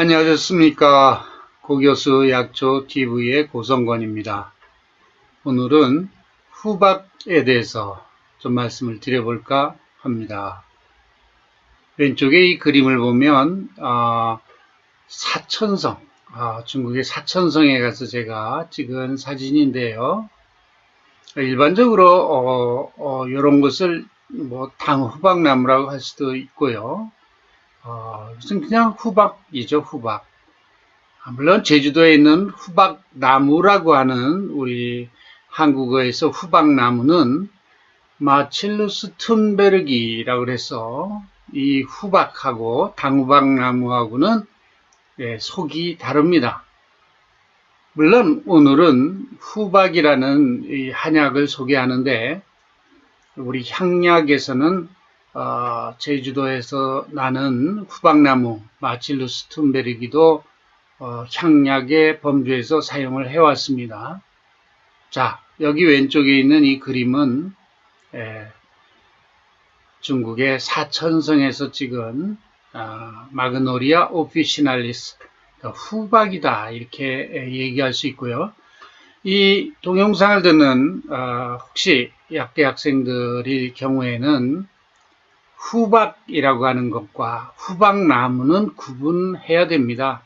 안녕하셨습니까. 고교수 약초TV의 고성권입니다. 오늘은 후박에 대해서 좀 말씀을 드려볼까 합니다. 왼쪽에 이 그림을 보면 사천성, 중국의 사천성에 가서 제가 찍은 사진인데요. 일반적으로 이런 것을 뭐 당후박나무라고 할 수도 있고요. 이것은 그냥 후박이죠, 후박. 물론 제주도에 있는 후박나무라고 하는 우리 한국어에서 후박나무는 마칠루스 툰베르기라고 해서 이 후박하고 당후박나무하고는 속이 다릅니다. 물론 오늘은 후박이라는 이 한약을 소개하는데 우리 향약에서는 제주도에서 나는 후박나무 마칠루스 툰베르기도 향약의 범주에서 사용을 해왔습니다. 자, 여기 왼쪽에 있는 이 그림은 중국의 사천성에서 찍은 마그노리아 오피시날리스 후박이다 이렇게 얘기할 수 있고요. 이 동영상을 듣는 혹시 약대 학생들일 경우에는 후박이라고 하는 것과 후박나무는 구분해야 됩니다.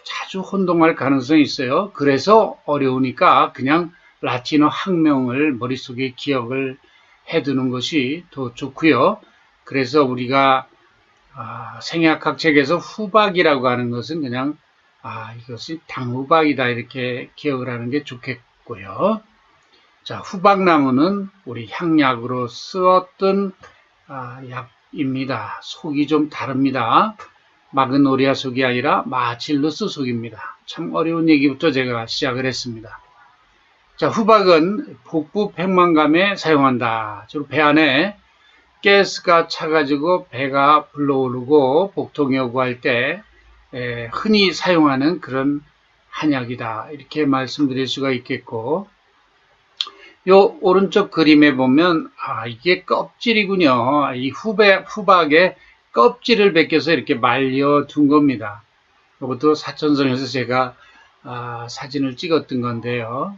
자주 혼동할 가능성이 있어요. 그래서 어려우니까 그냥 라틴어 학명을 머릿속에 기억을 해두는 것이 더 좋고요. 그래서 우리가 생약학 책에서 후박이라고 하는 것은 그냥 이것이 당후박이다 이렇게 기억을 하는 게 좋겠고요. 자, 후박나무는 우리 향약으로 쓰었던 약입니다. 속이 좀 다릅니다. 마그노리아 속이 아니라 마칠루스 속입니다. 참 어려운 얘기부터 제가 시작을 했습니다. 자, 후박은 복부 팽만감에 사용한다. 주로 배 안에 가스가 차가지고 배가 불러오르고 복통이 오고 할 때 흔히 사용하는 그런 한약이다. 이렇게 말씀드릴 수가 있겠고, 요 오른쪽 그림에 보면 이게 껍질이군요. 이 후박에 껍질을 벗겨서 이렇게 말려둔 겁니다. 이것도 사천성에서 제가 사진을 찍었던 건데요.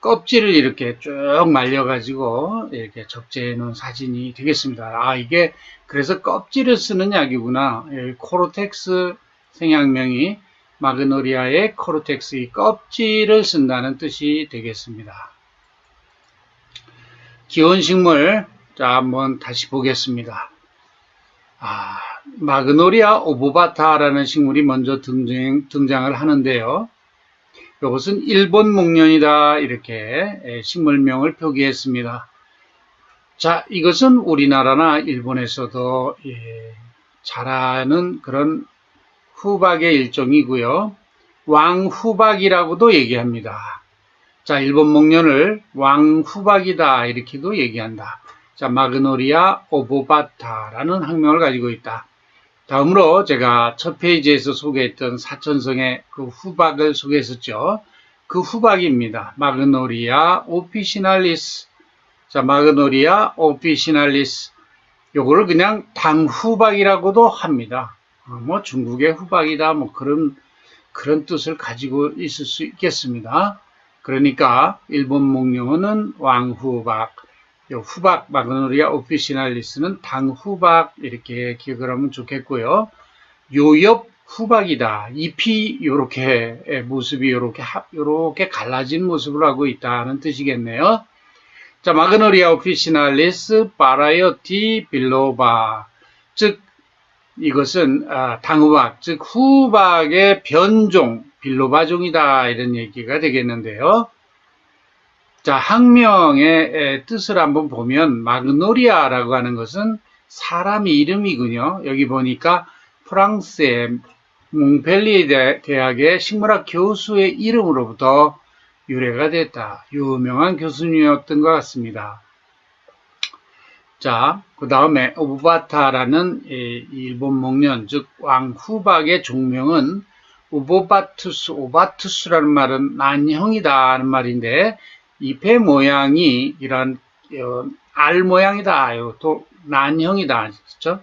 껍질을 이렇게 쭉 말려가지고 이렇게 적재해 놓은 사진이 되겠습니다. 이게 그래서 껍질을 쓰는 약이구나. 코르텍스 생약명이 마그노리아의 코르텍스, 이 껍질을 쓴다는 뜻이 되겠습니다. 기원식물, 자, 한번 다시 보겠습니다. 마그노리아 오보바타라는 식물이 먼저 등장을 하는데요. 이것은 일본 목련이다 이렇게 식물명을 표기했습니다. 자, 이것은 우리나라나 일본에서도 자라는 그런 후박의 일종이고요. 왕후박이라고도 얘기합니다. 자, 일본 목련을 왕후박이다 이렇게도 얘기한다. 자, 마그노리아 오보바타라는 학명을 가지고 있다. 다음으로 제가 첫 페이지에서 소개했던 사천성의 그 후박을 소개했었죠. 그 후박입니다. 마그노리아 오피시날리스. 자, 마그노리아 오피시날리스. 요거를 그냥 당후박이라고도 합니다. 뭐 중국의 후박이다 뭐 그런 뜻을 가지고 있을 수 있겠습니다. 그러니까 일본 목련은 왕후박, 후박 마그노리아 오피시날리스는 당후박 이렇게 기억을 하면 좋겠고요. 요엽 후박이다. 잎이 요렇게 모습이 요렇게 갈라진 모습을 하고 있다는 뜻이겠네요. 자, 마그노리아 오피시날리스 바라이어티 빌로바, 즉 이것은 당후박, 즉 후박의 변종 빌로바종이다 이런 얘기가 되겠는데요. 자, 학명의 뜻을 한번 보면 마그노리아라고 하는 것은 사람 이름이군요. 여기 보니까 프랑스의 몽펠리에 대학의 식물학 교수의 이름으로부터 유래가 됐다. 유명한 교수님이었던 것 같습니다. 자, 그 다음에 오보바타라는 일본 목련, 즉 왕후박의 종명은 오바투스라는 말은 난형이다 하는 말인데, 잎의 모양이 이런 알 모양이다, 난형이다, 그렇죠?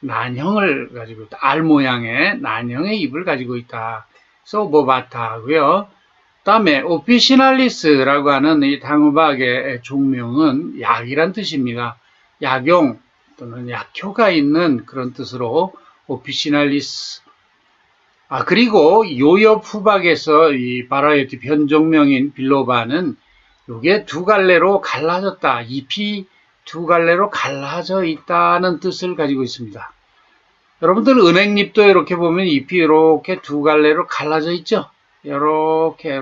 난형을 가지고 있다. 알 모양의 난형의 잎을 가지고 있다. 그래서 오보바타 하고요. 다음에 오피시날리스라고 하는 이 당후박의 종명은 약이란 뜻입니다. 약용 또는 약효가 있는 그런 뜻으로 오피시날리스. 그리고 요엽 후박에서 이 바라이어티 변종명인 빌로바는 요게 두 갈래로 갈라졌다. 잎이 두 갈래로 갈라져 있다는 뜻을 가지고 있습니다. 여러분들 은행잎도 이렇게 보면 잎이 이렇게 두 갈래로 갈라져 있죠. 이렇게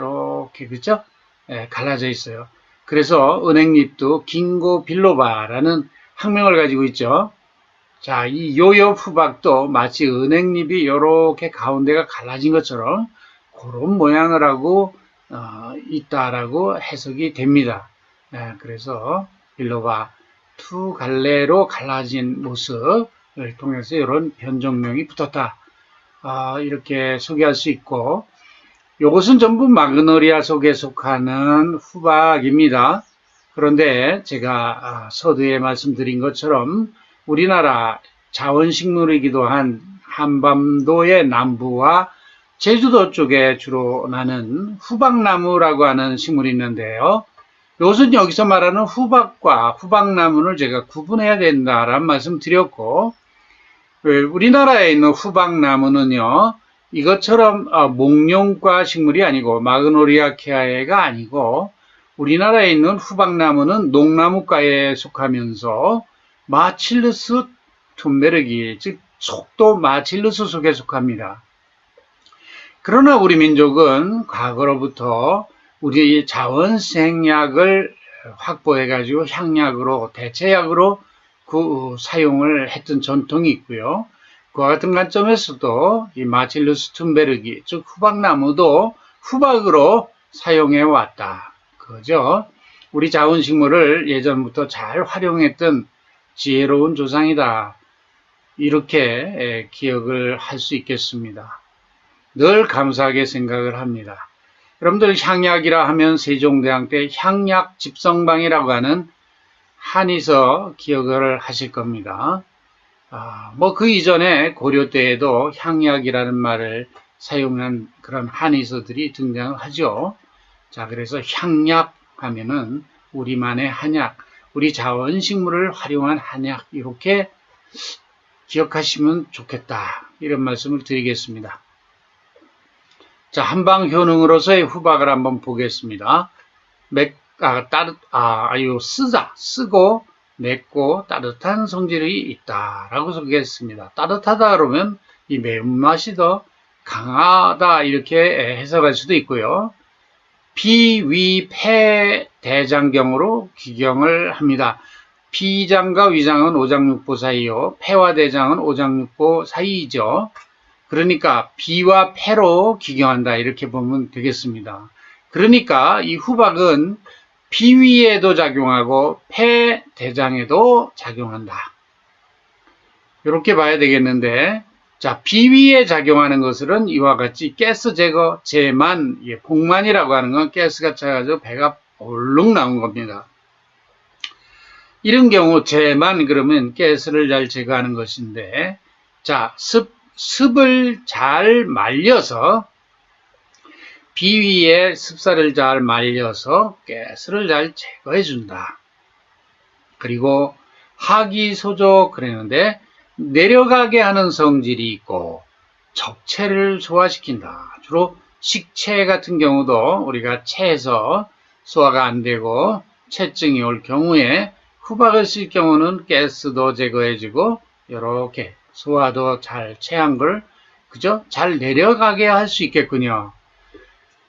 그죠? 예, 갈라져 있어요. 그래서 은행잎도 긴고 빌로바라는 학명을 가지고 있죠. 자, 이 요엽 후박도 마치 은행잎이 이렇게 가운데가 갈라진 것처럼 그런 모양을 하고 있다라고 해석이 됩니다. 예, 그래서 빌로바 두 갈래로 갈라진 모습을 통해서 이런 변종명이 붙었다. 이렇게 소개할 수 있고, 이것은 전부 마그노리아 속에 속하는 후박입니다. 그런데 제가 서두에 말씀드린 것처럼 우리나라 자원식물이기도 한 한반도의 남부와 제주도 쪽에 주로 나는 후박나무라고 하는 식물이 있는데요. 이것은 여기서 말하는 후박과 후박나무를 제가 구분해야 된다라는 말씀 드렸고, 우리나라에 있는 후박나무는요, 이것처럼 목련과 식물이 아니고 마그노리아케아가 아니고 우리나라에 있는 후박나무는 농나무과에 속하면서 마칠루스 툰베르기, 즉 속도 마칠루스 속에 속합니다. 그러나 우리 민족은 과거로부터 우리 자원생약을 확보해가지고 향약으로, 대체약으로 사용을 했던 전통이 있고요. 그와 같은 관점에서도 이 마칠루스 툰베르기, 즉 후박나무도 후박으로 사용해 왔다. 그죠? 우리 자원식물을 예전부터 잘 활용했던 지혜로운 조상이다. 이렇게 기억을 할 수 있겠습니다. 늘 감사하게 생각을 합니다. 여러분들 향약이라 하면 세종대왕 때 향약 집성방이라고 하는 한의서 기억을 하실 겁니다. 그 이전에 고려 때에도 향약이라는 말을 사용한 그런 한의서들이 등장을 하죠. 자, 그래서 향약 하면은 우리만의 한약, 우리 자원식물을 활용한 한약, 이렇게 기억하시면 좋겠다. 이런 말씀을 드리겠습니다. 자, 한방 효능으로서의 후박을 한번 보겠습니다. 쓰고 맵고 따뜻한 성질이 있다라고 소개했습니다. 따뜻하다 그러면 이 매운맛이 더 강하다 이렇게 해석할 수도 있고요. 비위 폐 대장경으로 기경을 합니다. 비장과 위장은 오장육부 사이요, 폐와 대장은 오장육부 사이이죠. 그러니까 비와 폐로 기경한다 이렇게 보면 되겠습니다. 그러니까 이 후박은 비위에도 작용하고 폐 대장에도 작용한다. 이렇게 봐야 되겠는데, 자, 비위에 작용하는 것은 이와 같이 가스 제거, 제만, 복만이라고 하는 건 가스가 차가지고 배가 볼록 나온 겁니다. 이런 경우 제만 그러면 가스를 잘 제거하는 것인데, 자, 습을 잘 말려서 비위에 습사를 잘 말려서 가스를 잘 제거해 준다. 그리고 하기소조 그랬는데 내려가게 하는 성질이 있고 적체를 소화시킨다. 주로 식체 같은 경우도 우리가 체해서 소화가 안 되고 체증이 올 경우에 후박을 쓸 경우는 가스도 제거해주고 이렇게 소화도 잘 체한 걸 그죠? 잘 내려가게 할 수 있겠군요.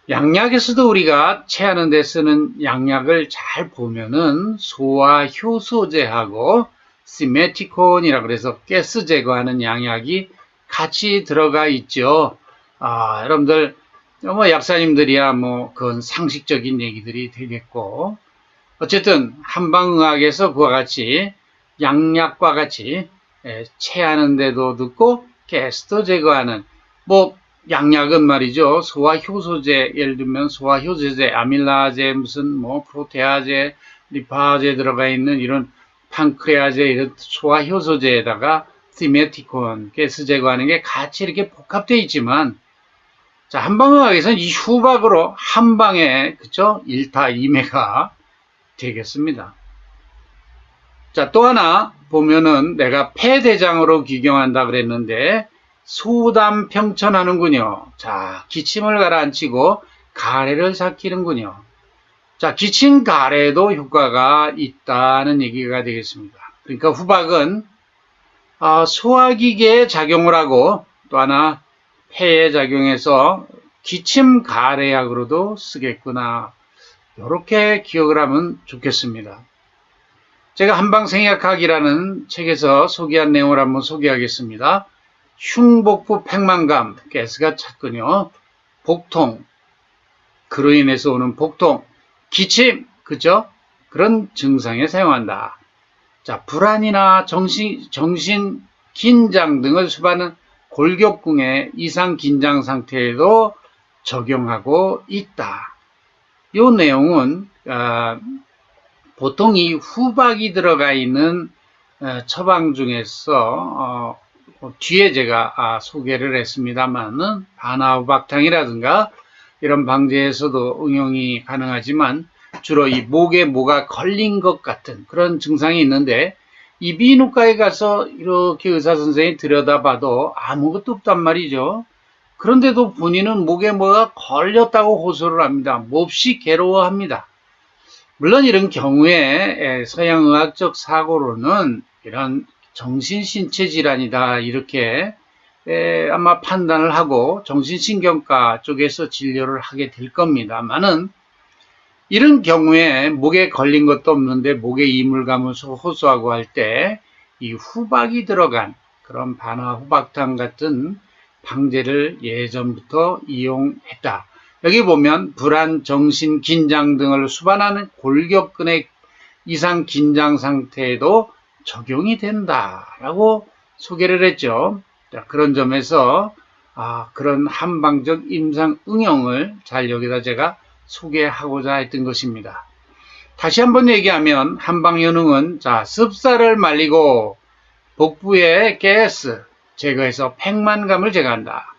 양약에서도 우리가 체하는 데 쓰는 양약을 잘 보면은 소화 효소제하고 시메티콘이라 그래서 가스 제거하는 양약이 같이 들어가 있죠. 여러분들 약사님들이야 그건 상식적인 얘기들이 되겠고, 어쨌든 한방의학에서 그와 같이 양약과 같이 체하는 데도 듣고 가스도 제거하는 양약은 말이죠. 소화효소제, 예를 들면 소화효소제, 아밀라제, 프로테아제, 리파제 들어가 있는 이런 판크레아제 이런 소화효소제에다가 스티메티콘, 가스 제거하는 게 같이 이렇게 복합되어 있지만, 자, 한방의학에서는 이 후박으로 한 방에, 그쵸? 1타 2매가 되겠습니다. 자, 또 하나 보면은 내가 폐대장으로 기경한다 그랬는데, 소담 평천하는군요. 자, 기침을 가라앉히고 가래를 삭히는군요. 자, 기침 가래에도 효과가 있다는 얘기가 되겠습니다. 그러니까 후박은 소화기계에 작용을 하고 또 하나 폐에 작용해서 기침 가래약으로도 쓰겠구나. 이렇게 기억을 하면 좋겠습니다. 제가 한방생약학이라는 책에서 소개한 내용을 한번 소개하겠습니다. 흉복부 팽만감, 가스가 찼군요. 복통, 그로 인해서 오는 복통, 기침, 그죠? 그런 증상에 사용한다. 자, 불안이나 정신 긴장 등을 수반하는 골격근의 이상 긴장 상태에도 적용하고 있다. 이 내용은 보통 이 후박이 들어가 있는 처방 중에서 뒤에 제가 소개를 했습니다만은 반화후박탕이라든가 이런 방제에서도 응용이 가능하지만 주로 이 목에 뭐가 걸린 것 같은 그런 증상이 있는데 이비인후과에 가서 이렇게 의사선생님이 들여다봐도 아무것도 없단 말이죠. 그런데도 본인은 목에 뭐가 걸렸다고 호소를 합니다. 몹시 괴로워합니다. 물론 이런 경우에 서양의학적 사고로는 이런 정신신체 질환이다 이렇게 아마 판단을 하고 정신신경과 쪽에서 진료를 하게 될 겁니다만은 이런 경우에 목에 걸린 것도 없는데 목에 이물감을 호소하고 할 때 이 후박이 들어간 그런 반화후박탕 같은 방제를 예전부터 이용했다. 여기 보면 불안, 정신, 긴장 등을 수반하는 골격근의 이상 긴장 상태에도 적용이 된다라고 소개를 했죠. 자, 그런 점에서 그런 한방적 임상 응용을 잘 여기다 제가 소개하고자 했던 것입니다. 다시 한번 얘기하면 한방연응은 자, 습사를 말리고 복부의 가스 제거해서 팽만감을 제거한다.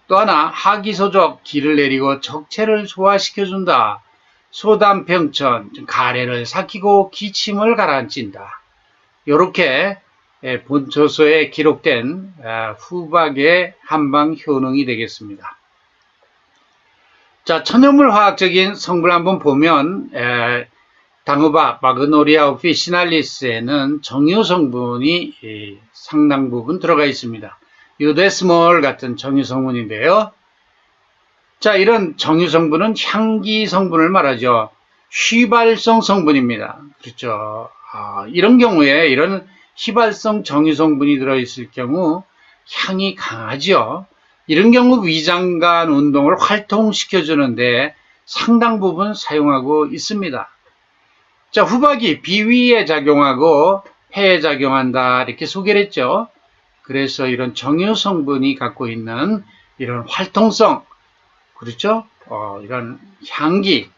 또 하나 하기소적 기를 내리고 적체를 소화시켜준다. 소담평천 가래를 삭히고 기침을 가라앉힌다. 이렇게 본초소에 기록된 후박의 한방 효능이 되겠습니다. 자, 천연물 화학적인 성분을 한번 보면 당후박 마그노리아 오피시날리스에는 정유 성분이 상당 부분 들어가 있습니다. 유데스몰 같은 정유 성분인데요. 자, 이런 정유 성분은 향기 성분을 말하죠. 휘발성 성분입니다. 그렇죠. 이런 경우에 이런 휘발성 정유 성분이 들어있을 경우 향이 강하죠. 이런 경우 위장관 운동을 활동시켜주는데 상당 부분 사용하고 있습니다. 자, 후박이 비위에 작용하고 폐에 작용한다 이렇게 소개를 했죠. 그래서 이런 정유 성분이 갖고 있는 이런 활동성, 그렇죠? 이런 향기,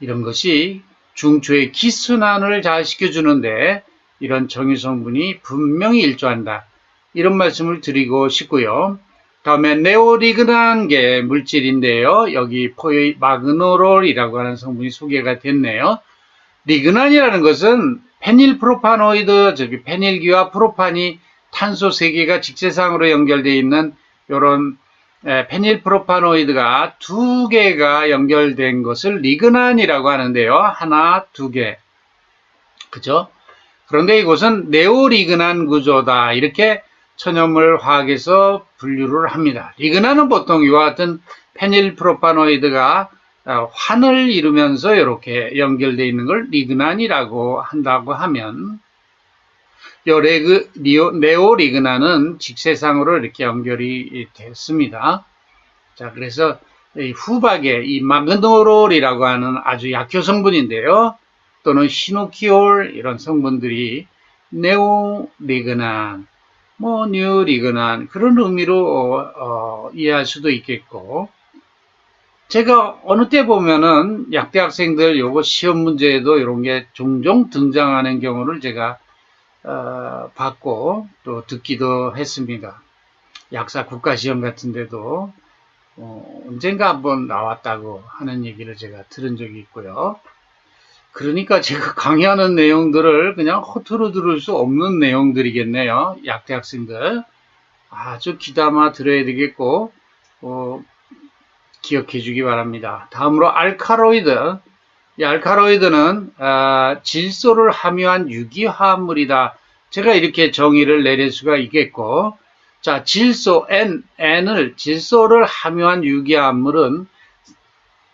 이런 것이 중추의 기순환을 잘 시켜주는데 이런 정유 성분이 분명히 일조한다. 이런 말씀을 드리고 싶고요. 다음에 네오리그난계 물질인데요. 여기 마그노롤이라고 하는 성분이 소개가 됐네요. 리그난이라는 것은 페닐프로파노이드, 페닐기와 프로판이 탄소 3개가 직세상으로 연결되어 있는 이런 페닐프로파노이드가 2개가 연결된 것을 리그난이라고 하는데요. 하나, 2개. 그죠? 그런데 이것은 네오리그난 구조다. 이렇게 천연물 화학에서 분류를 합니다. 리그난은 보통 이와 같은 페닐프로파노이드가 환을 이루면서 이렇게 연결되어 있는 걸 리그난이라고 한다고 하면 네오리그난은 직세상으로 이렇게 연결이 됐습니다. 자, 그래서 이 후박에 이 마그노롤이라고 하는 아주 약효 성분인데요. 또는 시노키올 이런 성분들이 네오리그난, 뉴리그난 그런 의미로 이해할 수도 있겠고, 제가 어느 때 보면은 약대 학생들 요거 시험 문제에도 이런 게 종종 등장하는 경우를 제가 받고 또 듣기도 했습니다. 약사 국가시험 같은 데도 언젠가 한번 나왔다고 하는 얘기를 제가 들은 적이 있고요. 그러니까 제가 강의하는 내용들을 그냥 허투루 들을 수 없는 내용들이겠네요. 약대 학생들 아주 귀담아 들어야 되겠고 기억해 주기 바랍니다. 다음으로 알카로이드. 이 알카로이드는 질소를 함유한 유기화합물이다. 제가 이렇게 정의를 내릴 수가 있겠고, 자, 질소 질소를 함유한 유기화합물은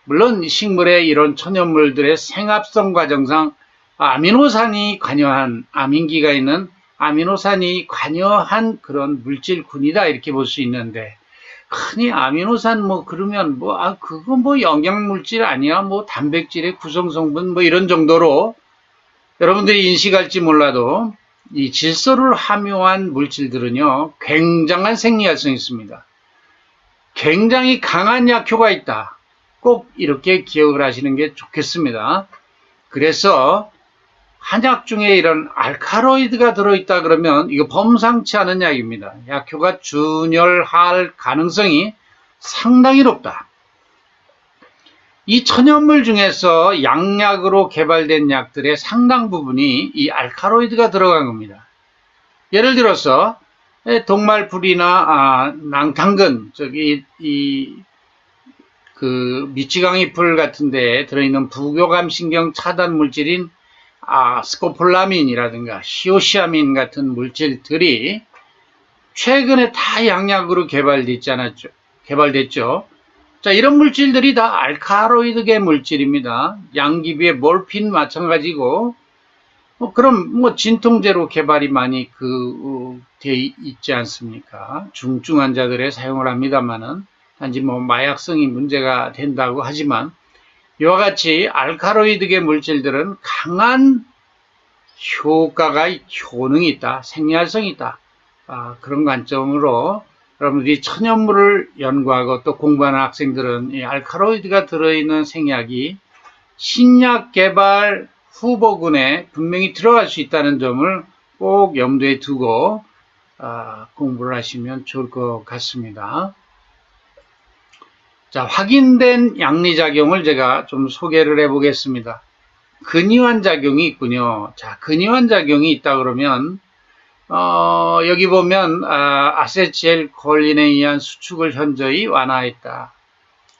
물론 식물의 이런 천연물들의 생합성 과정상 아미노산이 관여한 아민기가 있는 아미노산이 관여한 그런 물질군이다 이렇게 볼 수 있는데, 흔히 아미노산 그러면 그거 영양물질 아니야 단백질의 구성성분 이런 정도로 여러분들이 인식할지 몰라도 이 질소를 함유한 물질들은요 굉장한 생리활성이 있습니다. 굉장히 강한 약효가 있다. 꼭 이렇게 기억을 하시는 게 좋겠습니다. 그래서 한약 중에 이런 알카로이드가 들어있다 그러면 이거 범상치 않은 약입니다. 약효가 준열할 가능성이 상당히 높다. 이 천연물 중에서 양약으로 개발된 약들의 상당 부분이 이 알카로이드가 들어간 겁니다. 예를 들어서 동말풀이나 낭탄근, 미치광이 풀 같은 데에 들어있는 부교감 신경 차단 물질인 스코폴라민이라든가 시오시아민 같은 물질들이 최근에 다 양약으로 개발됐죠. 자, 이런 물질들이 다 알카로이드계 물질입니다. 양귀비의 몰핀 마찬가지고, 그럼 진통제로 개발이 많이 돼 있지 않습니까? 중증 환자들에 사용을 합니다만은, 단지 마약성이 문제가 된다고 하지만, 이와 같이 알카로이드계 물질들은 강한 효능이 있다, 생리활성이 있다. 그런 관점으로 여러분들이 천연물을 연구하고 또 공부하는 학생들은 이 알카로이드가 들어있는 생약이 신약 개발 후보군에 분명히 들어갈 수 있다는 점을 꼭 염두에 두고 공부를 하시면 좋을 것 같습니다. 자, 확인된 양리작용을 제가 좀 소개를 해보겠습니다. 근위환 작용이 있군요. 자, 근위환 작용이 있다 그러면 여기 보면 아세틸콜린에 의한 수축을 현저히 완화했다.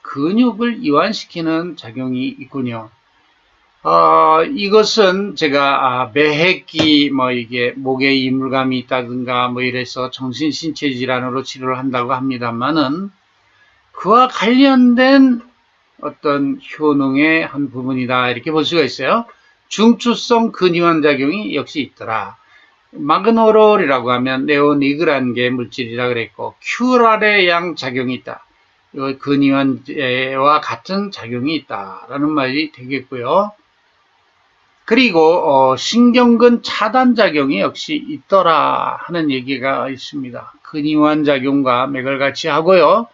근육을 이완시키는 작용이 있군요. 이것은 제가 매핵기 이게 목에 이물감이 있다든가 이래서 정신신체 질환으로 치료를 한다고 합니다만은 그와 관련된 어떤 효능의 한 부분이다 이렇게 볼 수가 있어요. 중추성 근위환 작용이 역시 있더라. 마그노롤이라고 하면 네오니그라는 게 물질이라 그랬고 큐랄의 양 작용이 있다. 이거 근위환제와 같은 작용이 있다라는 말이 되겠고요. 그리고 신경근 차단 작용이 역시 있더라 하는 얘기가 있습니다. 근위환 작용과 맥을 같이 하고요.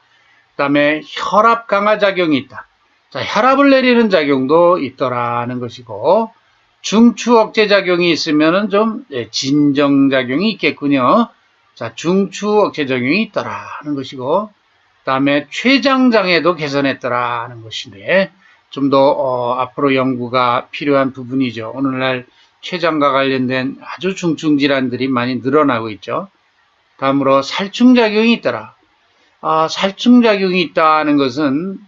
그 다음에 혈압 강화 작용이 있다. 자, 혈압을 내리는 작용도 있더라는 것이고 중추 억제 작용이 있으면은 좀 진정 작용이 있겠군요. 자, 중추 억제 작용이 있더라는 것이고 그 다음에 췌장 장애도 개선했더라는 것인데 좀 더 앞으로 연구가 필요한 부분이죠. 오늘날 췌장과 관련된 아주 중증 질환들이 많이 늘어나고 있죠. 다음으로 살충 작용이 있더라. 살충 작용이 있다는 것은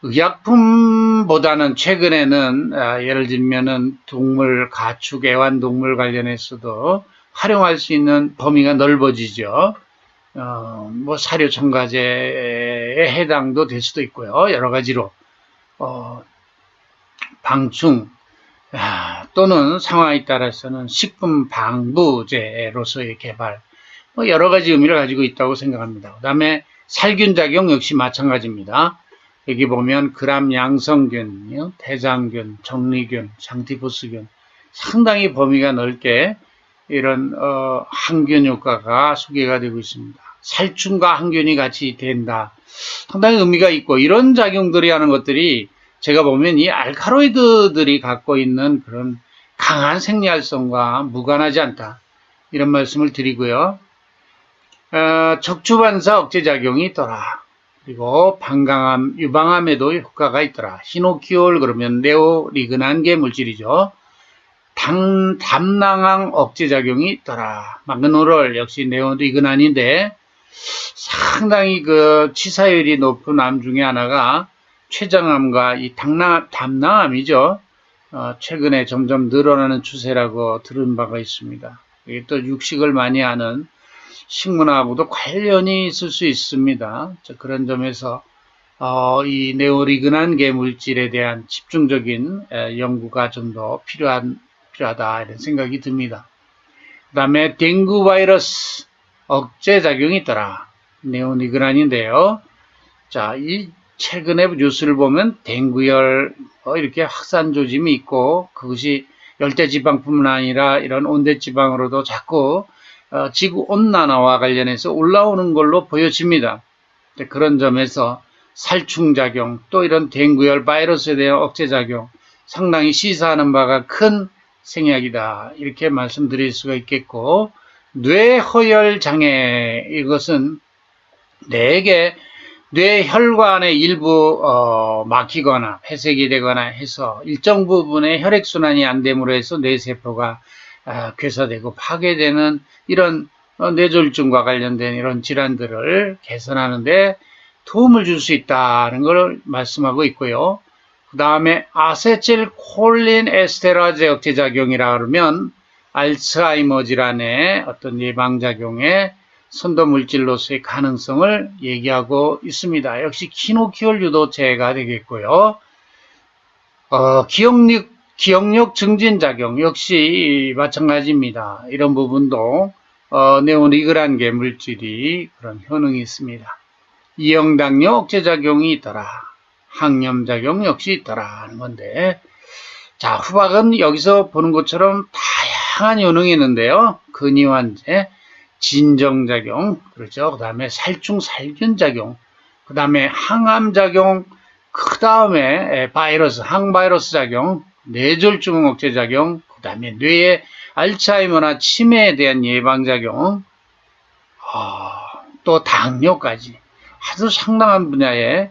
의약품보다는 최근에는 예를 들면은 동물, 가축, 애완동물 관련해서도 활용할 수 있는 범위가 넓어지죠. 사료 첨가제에 해당도 될 수도 있고요. 여러 가지로 방충 또는 상황에 따라서는 식품 방부제로서의 개발 여러 가지 의미를 가지고 있다고 생각합니다. 그 다음에 살균 작용 역시 마찬가지입니다. 여기 보면 그람 양성균, 대장균, 정리균, 장티푸스균 상당히 범위가 넓게 이런 항균 효과가 소개가 되고 있습니다. 살충과 항균이 같이 된다. 상당히 의미가 있고 이런 작용들이 하는 것들이 제가 보면 이 알카로이드들이 갖고 있는 그런 강한 생리활성과 무관하지 않다. 이런 말씀을 드리고요. 척추반사 억제작용이 있더라. 그리고 방광암, 유방암에도 효과가 있더라. 히노키올 그러면 네오리그난계 물질이죠. 담낭암 억제작용이 있더라. 마그노롤 역시 네오리그난인데 상당히 그 치사율이 높은 암 중에 하나가 췌장암과 이 담낭암이죠. 최근에 점점 늘어나는 추세라고 들은 바가 있습니다. 이게 또 육식을 많이 하는 식문화하고도 관련이 있을 수 있습니다. 그런 점에서 이 네오리그난계 물질에 대한 집중적인 연구가 좀 더 필요하다 이런 생각이 듭니다. 그 다음에 댕구 바이러스 억제작용이 있더라. 네오리그난인데요. 자, 이 최근에 뉴스를 보면 댕구열 이렇게 확산 조짐이 있고 그것이 열대지방뿐만 아니라 이런 온대지방으로도 자꾸 지구 온난화와 관련해서 올라오는 걸로 보여집니다. 그런 점에서 살충작용 또 이런 댕구열 바이러스에 대한 억제작용 상당히 시사하는 바가 큰 생약이다 이렇게 말씀드릴 수가 있겠고 뇌허열 장애 이것은 뇌혈관의 일부 막히거나 폐색이 되거나 해서 일정 부분의 혈액순환이 안 됨으로 해서 뇌세포가 괴사되고 파괴되는 이런 뇌졸중과 관련된 이런 질환들을 개선하는 데 도움을 줄 수 있다는 걸 말씀하고 있고요. 그 다음에 아세틸콜린 에스테라제 억제작용이라 그러면 알츠하이머 질환의 어떤 예방작용에 선도물질로서의 가능성을 얘기하고 있습니다. 역시 키노키올 유도체가 되겠고요. 기억력 증진작용 역시 마찬가지입니다. 이런 부분도 네오리그난계 물질이 그런 효능이 있습니다. 이형당뇨 억제작용이 있더라. 항염작용 역시 있더라 하는 건데 자 후박은 여기서 보는 것처럼 다양한 효능이 있는데요. 근이환제 진정작용, 그렇죠. 그 다음에 살충살균작용, 그 다음에 항암작용, 그 다음에 바이러스, 항바이러스 작용, 뇌졸중 억제작용, 그 다음에 뇌의 알츠하이머나 치매에 대한 예방작용, 또 당뇨까지 아주 상당한 분야의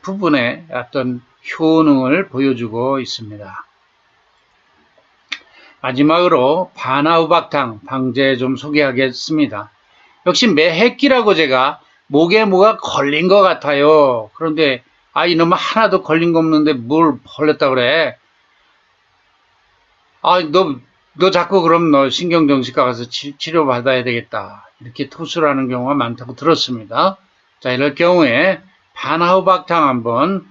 부분의 어떤 효능을 보여주고 있습니다. 마지막으로 반화우박탕 방제 좀 소개하겠습니다. 역시 매핵기라고 제가 목에 뭐가 걸린 것 같아요. 그런데 이놈은 하나도 걸린 거 없는데 뭘 걸렸다 그래. 너 자꾸 그럼 너 신경정신과 가서 치료받아야 되겠다. 이렇게 토수를 하는 경우가 많다고 들었습니다. 자, 이럴 경우에 반화우박탕 한번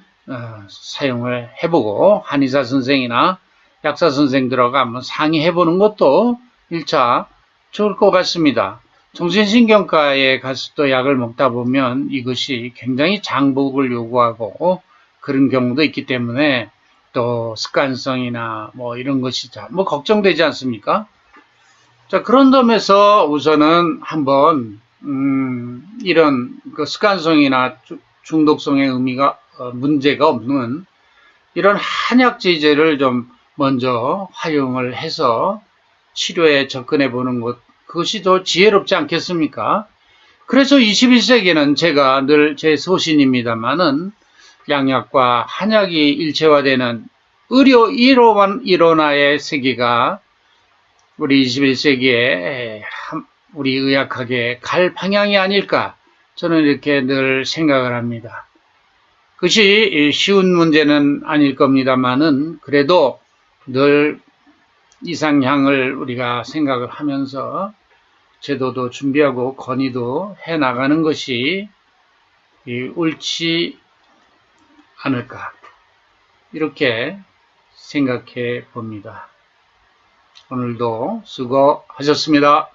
사용을 해보고 한의사 선생이나 약사 선생들하고 한번 상의해보는 것도 1차 좋을 것 같습니다. 정신신경과에 가서 또 약을 먹다 보면 이것이 굉장히 장복을 요구하고 그런 경우도 있기 때문에 또 습관성이나 뭐 이런 것이 뭐 걱정되지 않습니까? 자, 그런 점에서 우선은 한번 이런 그 습관성이나 중독성의 문제가 없는 이런 한약 제제를 좀 먼저 활용을 해서 치료에 접근해 보는 것, 그것이 더 지혜롭지 않겠습니까? 그래서 21세기는 제가 늘 제 소신입니다만은 양약과 한약이 일체화되는 의료 101호나의 세계가 우리 21세기에 우리 의학학에 갈 방향이 아닐까 저는 이렇게 늘 생각을 합니다. 그것이 쉬운 문제는 아닐 겁니다만은 그래도 늘 이상향을 우리가 생각을 하면서 제도도 준비하고 건의도 해나가는 것이 옳지 않을까 이렇게 생각해 봅니다. 오늘도 수고하셨습니다.